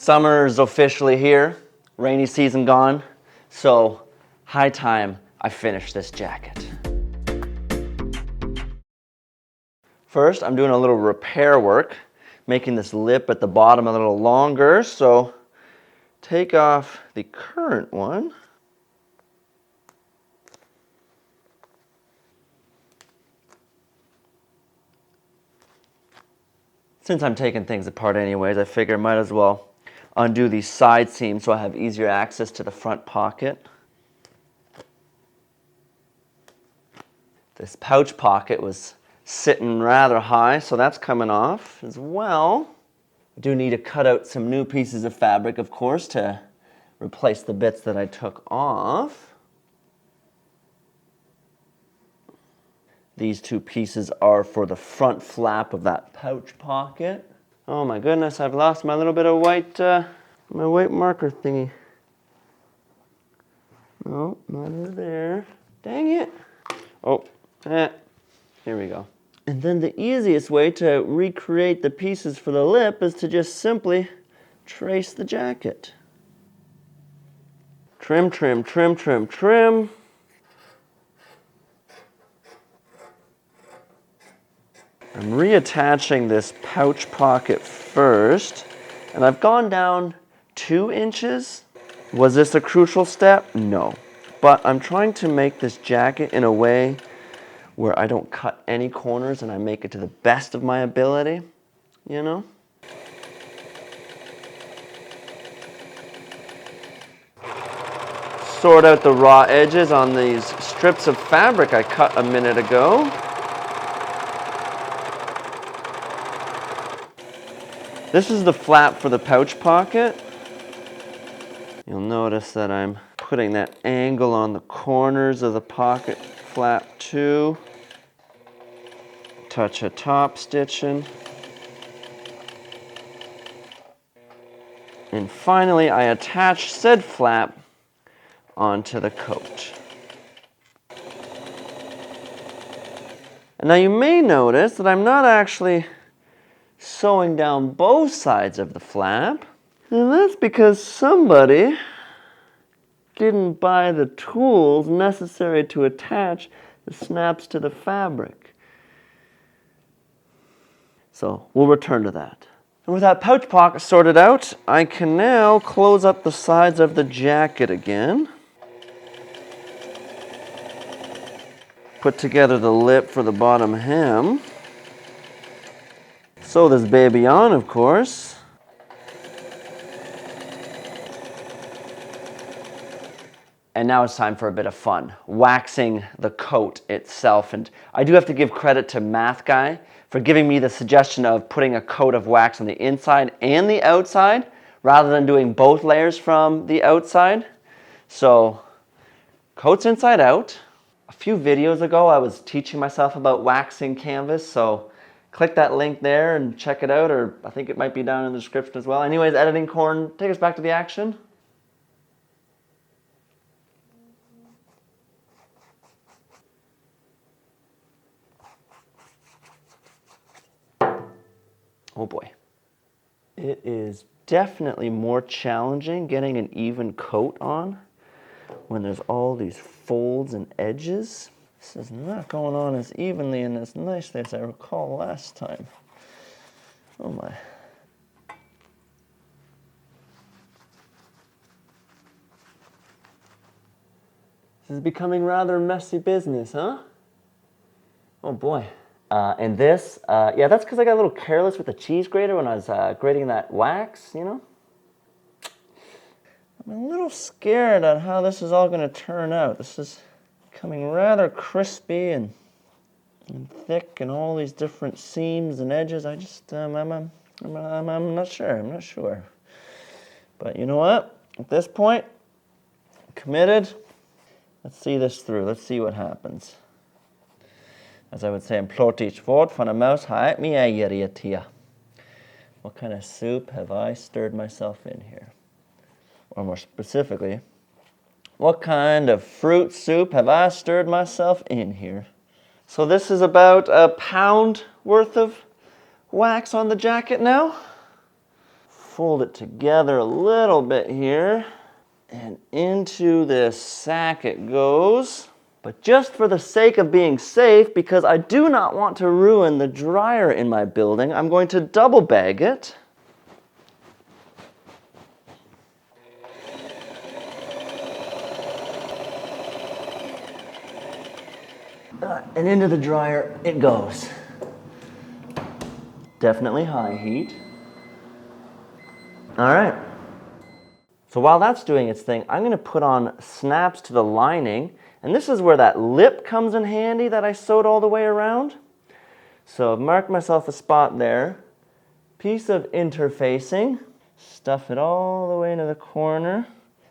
Summer's officially here, rainy season gone, so high time I finish this jacket. First, I'm doing a little repair work, making this lip at the bottom a little longer, so take off the current one. Since I'm taking things apart anyways, I figure I might as well undo these side seams so I have easier access to the front pocket. This pouch pocket was sitting rather high, so that's coming off as well. I do need to cut out some new pieces of fabric, of course, to replace the bits that I took off. These two pieces are for the front flap of that pouch pocket. Oh my goodness, I've lost my little bit of white, my white marker thingy. No, not in there. Dang it. Oh, here we go. And then the easiest way to recreate the pieces for the lip is to just simply trace the jacket. Trim, trim, trim, trim, trim. I'm reattaching this pouch pocket first, and I've gone down 2 inches. Was this a crucial step? No. But I'm trying to make this jacket in a way where I don't cut any corners and I make it to the best of my ability, you know? Sort out the raw edges on these strips of fabric I cut a minute ago. This is the flap for the pouch pocket. You'll notice that I'm putting that angle on the corners of the pocket flap too. Touch of top stitching. And finally, I attach said flap onto the coat. And now you may notice that I'm not actually sewing down both sides of the flap, and that's because somebody didn't buy the tools necessary to attach the snaps to the fabric. So we'll return to that. And with that pouch pocket sorted out, I can now close up the sides of the jacket again. Put together the lip for the bottom hem. Sew this baby on, of course. And now it's time for a bit of fun, waxing the coat itself. And I do have to give credit to Math Guy for giving me the suggestion of putting a coat of wax on the inside and the outside, rather than doing both layers from the outside. So, coat's inside out. A few videos ago, I was teaching myself about waxing canvas, so click that link there and check it out, or I think it might be down in the description as well. Anyways, Editing Corn, take us back to the action. Oh boy. It is definitely more challenging getting an even coat on when there's all these folds and edges. This is not going on as evenly and as nicely as I recall last time. Oh my. This is becoming rather messy business, huh? Oh boy. And this, yeah, that's because I got a little careless with the cheese grater when I was grating that wax, you know? I'm a little scared on how this is all going to turn out. This is becoming rather crispy and thick and all these different seams and edges. I just, I'm not sure. I'm not sure. But you know what? At this point, I'm committed. Let's see this through. Let's see what happens. As I would say in Plotich Fort, van a mouse haet me eieren here. What kind of soup have I stirred myself in here? Or more specifically, what kind of fruit soup have I stirred myself in here? So this is about a pound worth of wax on the jacket now. fold it together a little bit here. And into this sack it goes. But just for the sake of being safe, because I do not want to ruin the dryer in my building, I'm going to double bag it. And into the dryer it goes. Definitely high heat. All right. So while that's doing its thing, I'm going to put on snaps to the lining. And this is where that lip comes in handy that I sewed all the way around. So I've marked myself a spot there. Piece of interfacing. Stuff it all the way into the corner.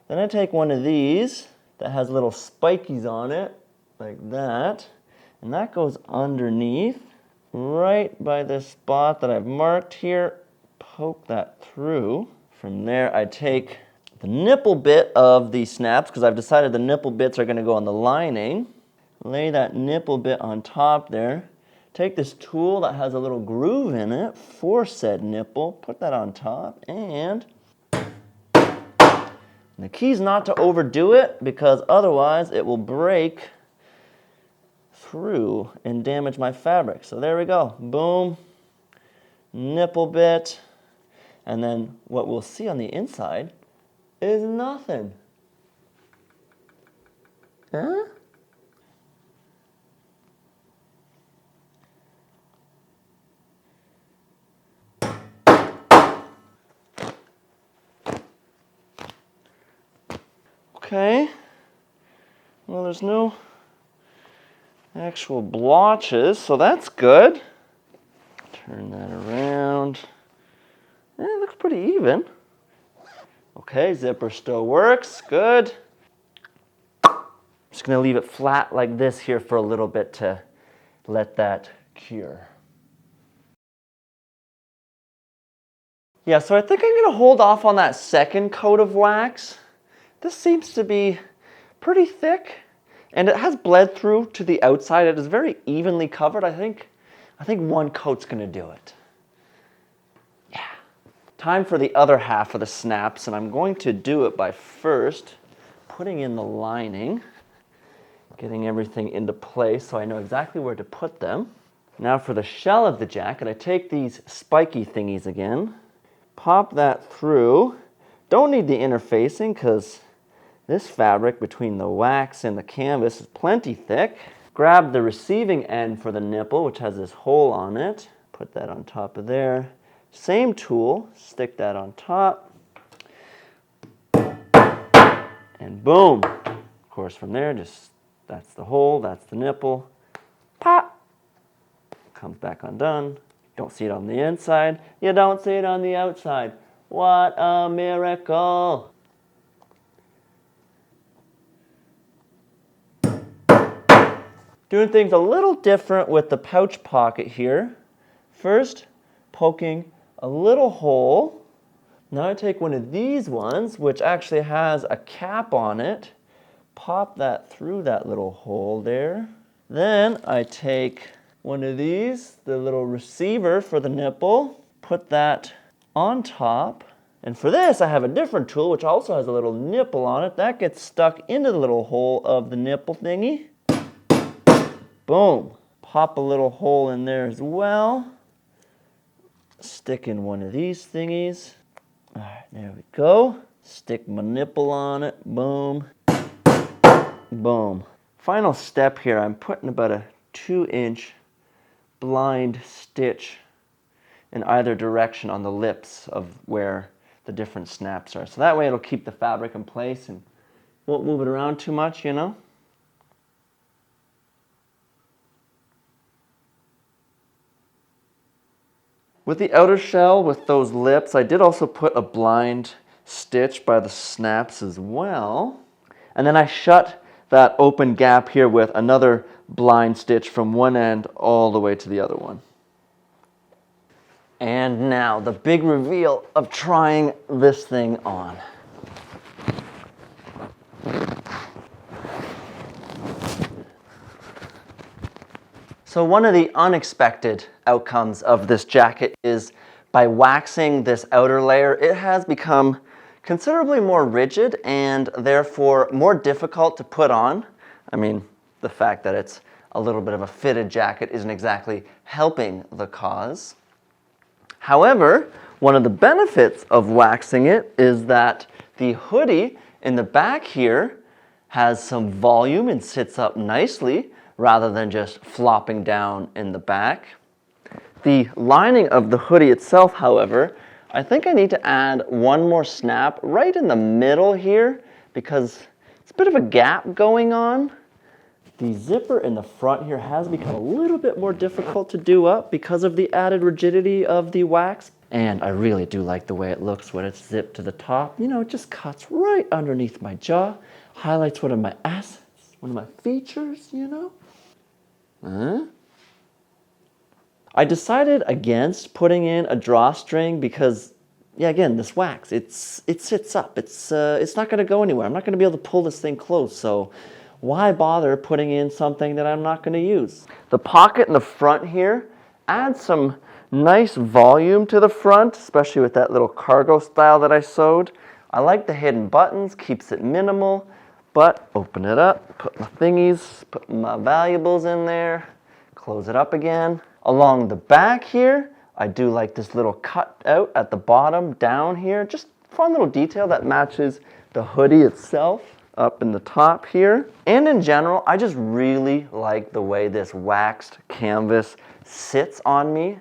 Then I take one of these that has little spikies on it, like that. And that goes underneath, right by this spot that I've marked here. Poke that through. From there, I take the nipple bit of the snaps, because I've decided the nipple bits are going to go on the lining. Lay that nipple bit on top there. Take this tool that has a little groove in it for said nipple, put that on top, and the key is not to overdo it, because otherwise it will break through and damage my fabric. So there we go. Boom. Nipple bit. And then what we'll see on the inside is nothing. Huh? Okay. Well, there's no actual blotches, so that's good. Turn that around. It looks pretty even. Okay, zipper still works, good. Just gonna leave it flat like this here for a little bit to let that cure. Yeah, so I think I'm gonna hold off on that second coat of wax. This seems to be pretty thick, and it has bled through to the outside. It is very evenly covered. I think one coat's gonna do it. Time for the other half of the snaps, and I'm going to do it by first putting in the lining, getting everything into place so I know exactly where to put them. Now for the shell of the jacket, I take these spiky thingies again, pop that through. Don't need the interfacing because this fabric between the wax and the canvas is plenty thick. Grab the receiving end for the nipple, which has this hole on it. Put that on top of there. Same tool, stick that on top, and boom. Of course, from there, just that's the hole, that's the nipple. Pop! Comes back undone. Don't see it on the inside. You don't see it on the outside. What a miracle! Doing things a little different with the pouch pocket here. First, poking a little hole. Now I take one of these ones, which actually has a cap on it, pop that through that little hole there. Then I take one of these, the little receiver for the nipple, put that on top. And for this, I have a different tool, which also has a little nipple on it. That gets stuck into the little hole of the nipple thingy. Boom. Pop a little hole in there as well. Stick in one of these thingies. All right, there we go. Stick my nipple on it. Boom. Boom. Final step here, I'm putting about a 2-inch blind stitch in either direction on the lips of where the different snaps are. So that way it'll keep the fabric in place and won't move it around too much, you know? With the outer shell, with those lips, I did also put a blind stitch by the snaps as well. And then I shut that open gap here with another blind stitch from one end all the way to the other one. And now the big reveal of trying this thing on. So one of the unexpected outcomes of this jacket is By waxing this outer layer, it has become considerably more rigid and therefore more difficult to put on. I mean, the fact that it's a little bit of a fitted jacket isn't exactly helping the cause. However, one of the benefits of waxing it is that the hoodie in the back here has some volume and sits up nicely rather than just flopping down in the back. The lining of the hoodie itself, however, I think I need to add one more snap right in the middle here because it's a bit of a gap going on. The zipper in the front here has become a little bit more difficult to do up because of the added rigidity of the wax. And I really do like the way it looks when it's zipped to the top. You know, it just cuts right underneath my jaw, highlights one of my assets, one of my features, you know. I decided against putting in a drawstring because, yeah, again, this wax, it sits up. It's not going to go anywhere. I'm not going to be able to pull this thing close, so why bother putting in something that I'm not going to use? The pocket in the front here adds some nice volume to the front, especially with that little cargo style that I sewed. I like the hidden buttons, keeps it minimal, but open it up, put my thingies, put my valuables in there, close it up again. Along the back here, I do like this little cut out at the bottom down here. Just fun little detail that matches the hoodie itself up in the top here. And in general, I just really like the way this waxed canvas sits on me,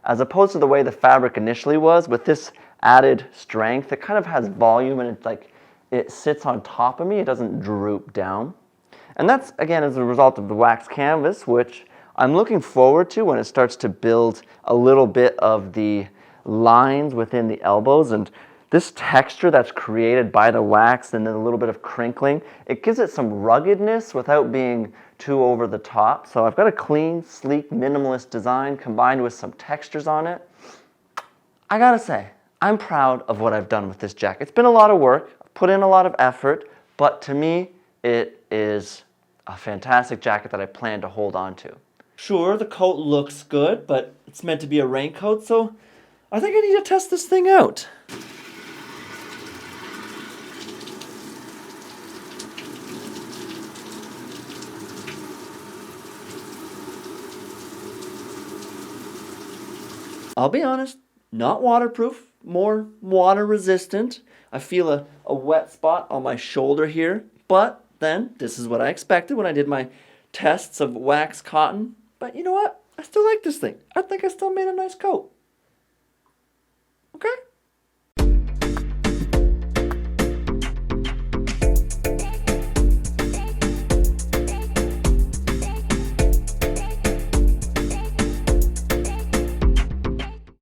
as opposed to the way the fabric initially was. With this added strength, it kind of has volume and it sits on top of me. It doesn't droop down. And that's, again, as a result of the waxed canvas, which I'm looking forward to when it starts to build a little bit of the lines within the elbows. And this texture that's created by the wax and then a little bit of crinkling, it gives it some ruggedness without being too over the top. So I've got a clean, sleek, minimalist design combined with some textures on it. I gotta say, I'm proud of what I've done with this jacket. It's been a lot of work, I've put in a lot of effort, but to me, it is a fantastic jacket that I plan to hold on to. Sure, the coat looks good, but it's meant to be a raincoat, so I think I need to test this thing out. I'll be honest, not waterproof, more water resistant. I feel a wet spot on my shoulder here, but then this is what I expected when I did my tests of wax cotton. But you know what? I still like this thing. I think I still made a nice coat. Okay?